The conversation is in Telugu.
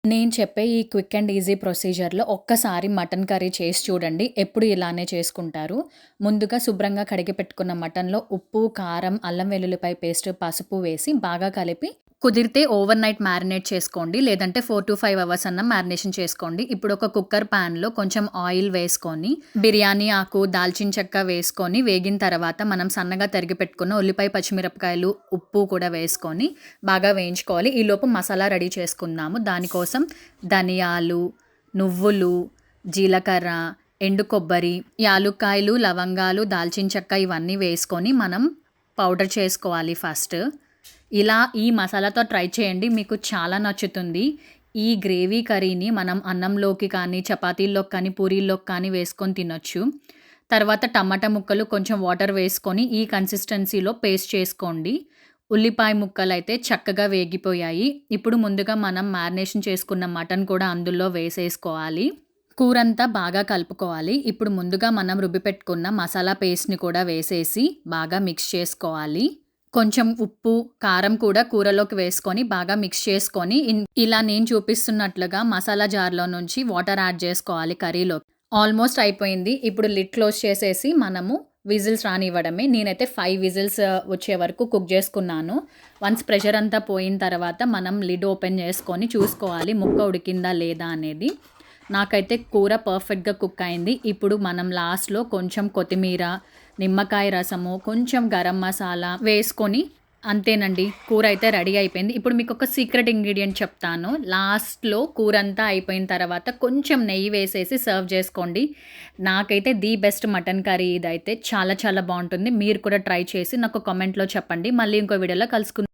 నేను చెప్పే ఈ క్విక్ అండ్ ఈజీ ప్రొసీజర్‌లో ఒక్కసారి మటన్ కర్రీ చేసి చూడండి. ఎప్పుడు ఇలానే చేసుకుంటారు. ముందుగా శుభ్రంగా కడిగి పెట్టుకున్న మటన్‌లో ఉప్పు, కారం, అల్లం వెల్లుల్లిపాయ పేస్ట్, పసుపు వేసి బాగా కలిపి కుదిరితే ఓవర్ నైట్ మ్యారినేట్ చేసుకోండి. లేదంటే 4-5 అవర్స్ అన్నా మ్యారినేషన్ చేసుకోండి. ఇప్పుడు ఒక కుక్కర్ పాన్‌లో కొంచెం ఆయిల్ వేసుకొని, బిర్యానీ ఆకు, దాల్చిన చెక్క వేసుకొని వేగిన తర్వాత మనం సన్నగా తరిగి పెట్టుకున్న ఉల్లిపాయ, పచ్చిమిరపకాయలు, ఉప్పు కూడా వేసుకొని బాగా వేయించుకోవాలి. ఈలోపు మసాలా రెడీ చేసుకుందాము. దానికోసం ధనియాలు, నువ్వులు, జీలకర్ర, ఎండు కొబ్బరి, యాలుక్కాయలు, లవంగాలు, దాల్చిన చెక్క ఇవన్నీ వేసుకొని మనం పౌడర్ చేసుకోవాలి ఫస్ట్. ఇలా ఈ మసాలాతో ట్రై చేయండి. మీకు చాలా నచ్చుతుంది. ఈ గ్రేవీ కర్రీని మనం అన్నంలోకి కానీ, చపాతీల్లోకి కానీ, పూరీల్లోకి కానీ వేసుకొని తినొచ్చు. తర్వాత టమాటా ముక్కలు కొంచెం వాటర్ వేసుకొని ఈ కన్సిస్టెన్సీలో పేస్ట్ చేసుకోండి. ఉల్లిపాయ ముక్కలైతే చక్కగా వేగిపోయాయి. ఇప్పుడు ముందుగా మనం మ్యారినేషన్ చేసుకున్న మటన్ కూడా అందులో వేసేసుకోవాలి. కూరంతా బాగా కలుపుకోవాలి. ఇప్పుడు ముందుగా మనం రుబ్బి పెట్టుకున్న మసాలా పేస్ట్‌ని కూడా వేసేసి బాగా మిక్స్ చేసుకోవాలి. కొంచెం ఉప్పు, కారం కూడా కూరలోకి వేసుకొని బాగా మిక్స్ చేసుకొని ఇలా నేను చూపిస్తున్నట్లుగా మసాలా జార్‌లో నుంచి వాటర్ యాడ్ చేసుకోవాలి కర్రీలోకి. ఆల్మోస్ట్ అయిపోయింది. ఇప్పుడు లిడ్ క్లోజ్ చేసేసి మనము విజిల్స్ రానివ్వడమే. నేనైతే 5 విజిల్స్ వచ్చే వరకు కుక్ చేసుకున్నాను. వన్స్ ప్రెషర్ అంతా పోయిన తర్వాత మనం లిడ్ ఓపెన్ చేసుకొని చూసుకోవాలి ముక్క ఉడికిందా లేదా అనేది. నాకైతే కూర పర్ఫెక్ట్‌గా కుక్ అయింది. ఇప్పుడు మనం లాస్ట్‌లో కొంచెం కొత్తిమీర, నిమ్మకాయ రసము, కొంచెం గరం మసాలా వేసుకొని అంతేనండి. కూర అయితే రెడీ అయిపోయింది. ఇప్పుడు మీకు ఒక సీక్రెట్ ఇంగ్రీడియంట్ చెప్తాను. లాస్ట్‌లో కూర అంతా అయిపోయిన తర్వాత కొంచెం నెయ్యి వేసేసి సర్వ్ చేసుకోండి. నాకైతే ది బెస్ట్ మటన్ కర్రీ ఇదైతే చాలా చాలా బాగుంటుంది. మీరు కూడా ట్రై చేసి నాకు కామెంట్‌లో చెప్పండి. మళ్ళీ ఇంకో వీడియోలో కలుసుకుందాం.